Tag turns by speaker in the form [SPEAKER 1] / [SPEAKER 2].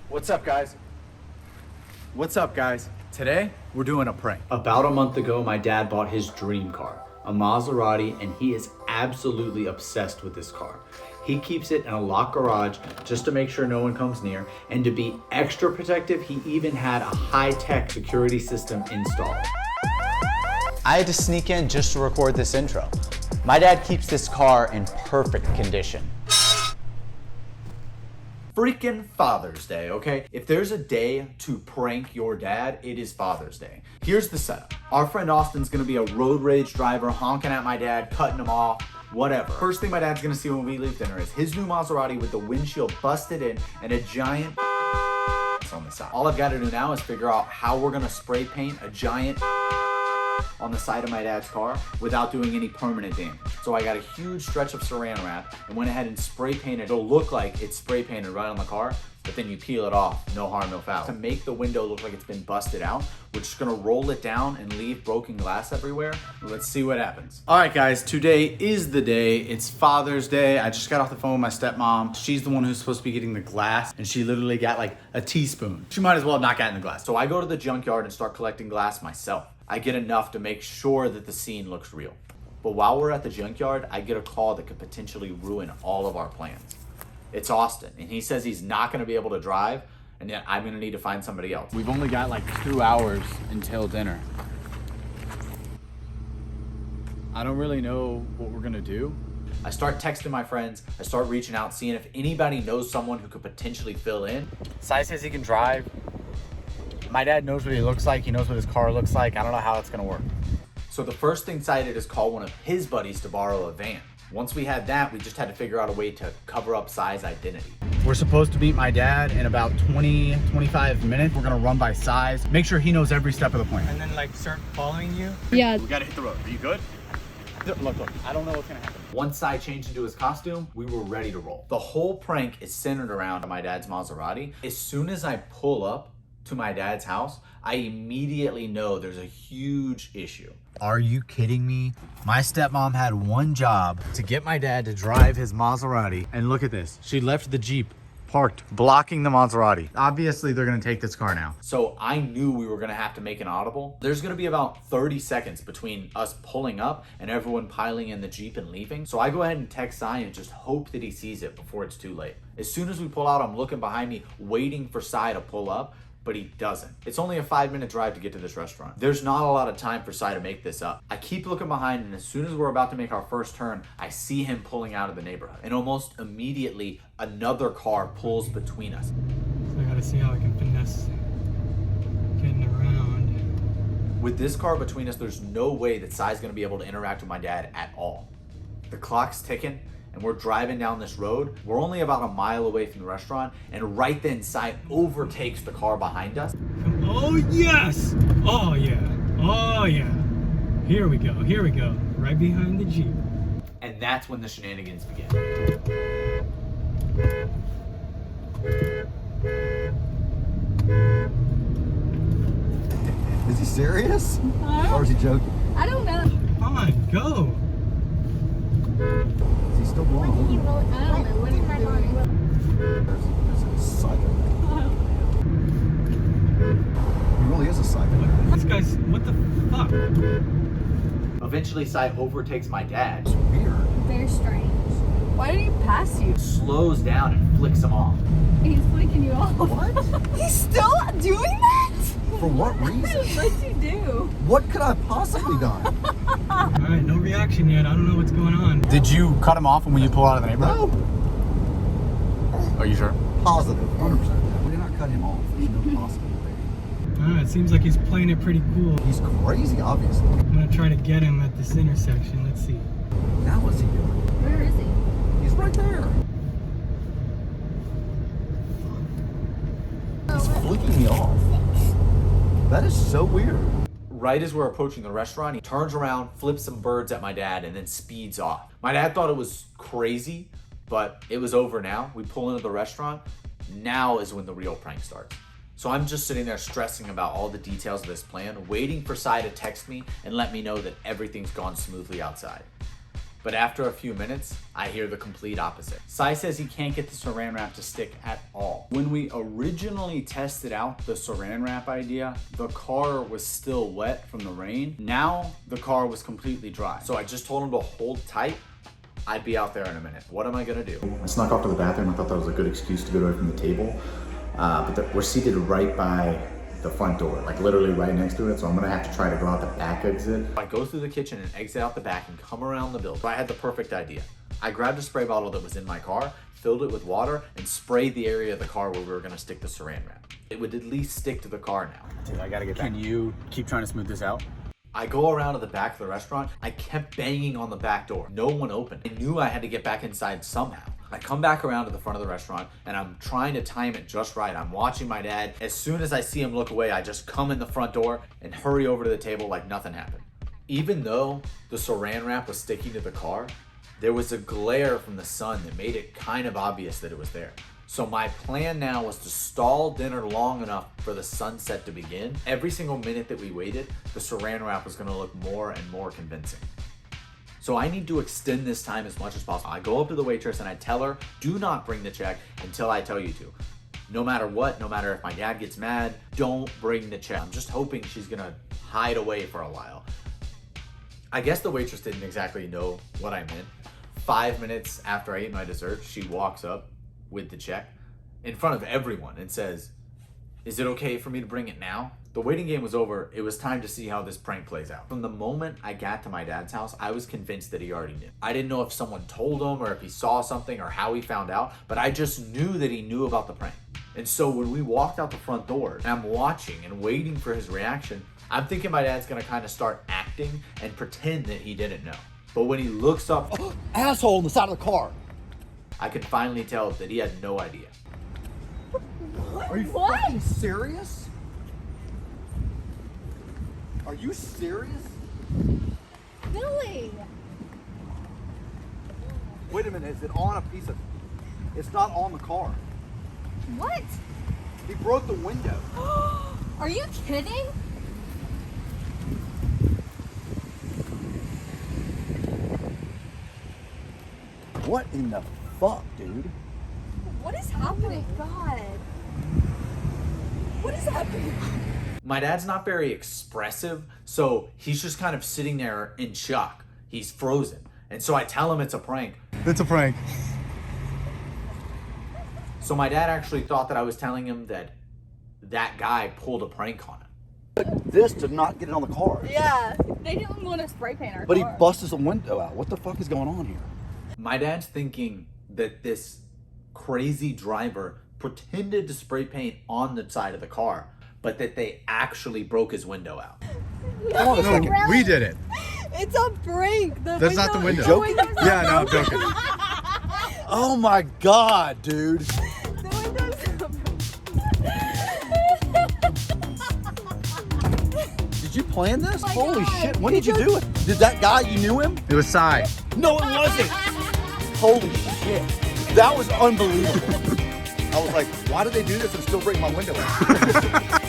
[SPEAKER 1] What's up, guys? What's up, guys? Today, we're doing a prank. About a month ago, my dad bought his dream car, a Maserati, and he is absolutely obsessed with this car. He keeps it in a locked garage just to make sure no one comes near, and to be extra protective, he even had a high-tech security system installed.
[SPEAKER 2] I had to sneak in just to record this intro. My dad keeps this car in perfect condition.
[SPEAKER 1] Freaking Father's Day, okay? If there's a day to prank your dad, it is Father's Day. Here's the setup. Our friend Austin's gonna be a road rage driver, honking at my dad, cutting him off, whatever. First thing my dad's gonna see when we leave dinner is his new Maserati with the windshield busted in and a giant on the side. All I've gotta do now is figure out how we're gonna spray paint a giant on the side of my dad's car without doing any permanent damage. So I got a huge stretch of saran wrap and went ahead and spray painted. It'll look like it's spray painted right on the car, but then you peel it off, no harm, no foul. To make the window look like it's been busted out, we're just gonna roll it down and leave broken glass everywhere. Let's see what happens. All right, guys, today is the day. It's Father's Day. I just got off the phone with my stepmom. She's the one who's supposed to be getting the glass, and she literally got like a teaspoon. She might as well have not gotten the glass. So I go to the junkyard and start collecting glass myself. I get enough to make sure that the scene looks real. But while we're at the junkyard, I get a call that could potentially ruin all of our plans. It's Austin, and he says he's not gonna be able to drive, and yet I'm gonna need to find somebody else.
[SPEAKER 3] We've only got like 2 hours until dinner. I don't really know what we're gonna do.
[SPEAKER 1] I start texting my friends, I start reaching out, seeing if anybody knows someone who could potentially fill in.
[SPEAKER 3] Sai says he can drive. My dad knows what he looks like. He knows what his car looks like. I don't know how it's gonna work.
[SPEAKER 1] So the first thing Sai did is call one of his buddies to borrow a van. Once we had that, we just had to figure out a way to cover up Sai's identity.
[SPEAKER 3] We're supposed to meet my dad in about 25 minutes. We're gonna run by Sai's, make sure he knows every step of the plan.
[SPEAKER 4] And then like start following you?
[SPEAKER 5] Yeah.
[SPEAKER 3] We gotta hit the road. Are you good? Look, I don't know what's gonna happen.
[SPEAKER 1] Once Sai changed into his costume, we were ready to roll. The whole prank is centered around my dad's Maserati. As soon as I pull up to my dad's house, I immediately know there's a huge issue.
[SPEAKER 3] Are you kidding me? My stepmom had one job to get my dad to drive his Maserati. And look at this. She left the Jeep parked, blocking the Maserati. Obviously, they're gonna take this car now.
[SPEAKER 1] So I knew we were gonna have to make an audible. There's gonna be about 30 seconds between us pulling up and everyone piling in the Jeep and leaving. So I go ahead and text Sai and just hope that he sees it before it's too late. As soon as we pull out, I'm looking behind me, waiting for Sai to pull up, but he doesn't. It's only a 5-minute drive to get to this restaurant. There's not a lot of time for Sai to make this up. I keep looking behind, and as soon as we're about to make our first turn, I see him pulling out of the neighborhood. And almost immediately, another car pulls between us.
[SPEAKER 4] So I gotta see how I can finesse getting around.
[SPEAKER 1] With this car between us, there's no way that Sai's gonna be able to interact with my dad at all. The clock's ticking, and we're driving down this road. We're only about a mile away from the restaurant, and right then Sai overtakes the car behind us.
[SPEAKER 4] Oh yes! Oh yeah! Oh yeah! Here we go, right behind the Jeep.
[SPEAKER 1] And that's when the shenanigans begin.
[SPEAKER 6] Is he serious? Or is he joking?
[SPEAKER 5] I don't know.
[SPEAKER 4] Come on, go!
[SPEAKER 6] Is he still going home?
[SPEAKER 5] I don't know. What is he doing?
[SPEAKER 6] There's a psycho. He really is a psycho.
[SPEAKER 4] This guy's, what the fuck?
[SPEAKER 1] Eventually, Sai overtakes my dad,
[SPEAKER 6] It's weird.
[SPEAKER 5] Very strange. Why did he pass you?
[SPEAKER 1] slows down and flicks him off.
[SPEAKER 5] He's flicking you off.
[SPEAKER 6] What?
[SPEAKER 5] He's still doing that?
[SPEAKER 6] For what reason?
[SPEAKER 5] What'd you do?
[SPEAKER 6] What could I have possibly done?
[SPEAKER 4] Alright, no reaction yet. I don't know what's going on.
[SPEAKER 3] Did you cut him off when you pull out of the neighborhood?
[SPEAKER 6] No.
[SPEAKER 3] Are you sure?
[SPEAKER 6] Positive, 100%. We did not cut him off. There's no possible way.
[SPEAKER 4] It seems like he's playing it pretty cool.
[SPEAKER 6] He's crazy, obviously.
[SPEAKER 4] I'm gonna try to get him at this intersection. Let's see.
[SPEAKER 6] Now what's he doing?
[SPEAKER 5] Where is he?
[SPEAKER 6] He's right there. He's flicking me off. That is so weird.
[SPEAKER 1] Right as we're approaching the restaurant, he turns around, flips some birds at my dad, and then speeds off. My dad thought it was crazy, but it was over now. We pull into the restaurant. Now is when the real prank starts. So I'm just sitting there stressing about all the details of this plan, waiting for Sai to text me and let me know that everything's gone smoothly outside. But after a few minutes, I hear the complete opposite. Sai says he can't get the saran wrap to stick at all. When we originally tested out the saran wrap idea, the car was still wet from the rain. Now the car was completely dry. So I just told him to hold tight. I'd be out there in a minute. What am I gonna do?
[SPEAKER 7] I snuck off to the bathroom. I thought that was a good excuse to get away from the table. We're seated right by the front door, like literally right next to it. So I'm gonna have to try to go out the back exit.
[SPEAKER 1] I go through the kitchen and exit out the back and come around the building. I had the perfect idea. I grabbed a spray bottle that was in my car, filled it with water, and sprayed the area of the car where we were gonna stick the saran wrap. It would at least stick to the car now.
[SPEAKER 3] Dude, I gotta get back. Can you keep trying to smooth this out?
[SPEAKER 1] I go around to the back of the restaurant. I kept banging on the back door. No one opened. I knew I had to get back inside somehow. I come back around to the front of the restaurant and I'm trying to time it just right. I'm watching my dad. As soon as I see him look away, I just come in the front door and hurry over to the table like nothing happened. Even though the saran wrap was sticking to the car, there was a glare from the sun that made it kind of obvious that it was there. So my plan now was to stall dinner long enough for the sunset to begin. Every single minute that we waited, the saran wrap was gonna look more and more convincing. So I need to extend this time as much as possible. I go up to the waitress and I tell her, do not bring the check until I tell you to. No matter what, no matter if my dad gets mad, don't bring the check. I'm just hoping she's gonna hide away for a while. I guess the waitress didn't exactly know what I meant. 5 minutes after I ate my dessert, she walks up with the check in front of everyone and says, is it okay for me to bring it now? The waiting game was over. It was time to see how this prank plays out. From the moment I got to my dad's house, I was convinced that he already knew. I didn't know if someone told him or if he saw something or how he found out, but I just knew that he knew about the prank. And so when we walked out the front door and I'm watching and waiting for his reaction, I'm thinking my dad's gonna kind of start acting and pretend that he didn't know. But when he looks up,
[SPEAKER 6] Asshole on the side of the car.
[SPEAKER 1] I could finally tell that he had no idea.
[SPEAKER 6] Are you
[SPEAKER 5] What?
[SPEAKER 6] fucking serious? Are you serious?
[SPEAKER 5] Billy!
[SPEAKER 6] Wait a minute, is it on a piece of... It's not on the car.
[SPEAKER 5] What?
[SPEAKER 6] He broke the window.
[SPEAKER 5] Are you kidding?
[SPEAKER 6] What in the fuck, dude?
[SPEAKER 5] What is happening? Oh my God. What is happening?
[SPEAKER 1] My dad's not very expressive, so he's just kind of sitting there in shock. He's frozen. And so I tell him it's a prank.
[SPEAKER 3] It's a prank.
[SPEAKER 1] So my dad actually thought that I was telling him that that guy pulled a prank on him.
[SPEAKER 6] But this did not get it on the car.
[SPEAKER 5] Yeah, they didn't want to spray paint our
[SPEAKER 6] But he
[SPEAKER 5] car.
[SPEAKER 6] busted the window out. What the fuck is going on here?
[SPEAKER 1] My dad's thinking that this crazy driver pretended to spray paint on the side of the car, but that they actually broke his window out.
[SPEAKER 6] Hold on a second.
[SPEAKER 3] We did it.
[SPEAKER 5] It's a prank.
[SPEAKER 3] That's not the window.
[SPEAKER 6] Joking?
[SPEAKER 3] Yeah, no, I'm joking.
[SPEAKER 6] Oh my god, dude.
[SPEAKER 5] The window's
[SPEAKER 6] Did you plan this?
[SPEAKER 5] my
[SPEAKER 6] Holy
[SPEAKER 5] God.
[SPEAKER 6] shit, when did you do it? Did that guy, you knew him?
[SPEAKER 3] It was Sai.
[SPEAKER 6] No, it wasn't. Holy shit. That was unbelievable. I was like, why did they do this and still break my window out?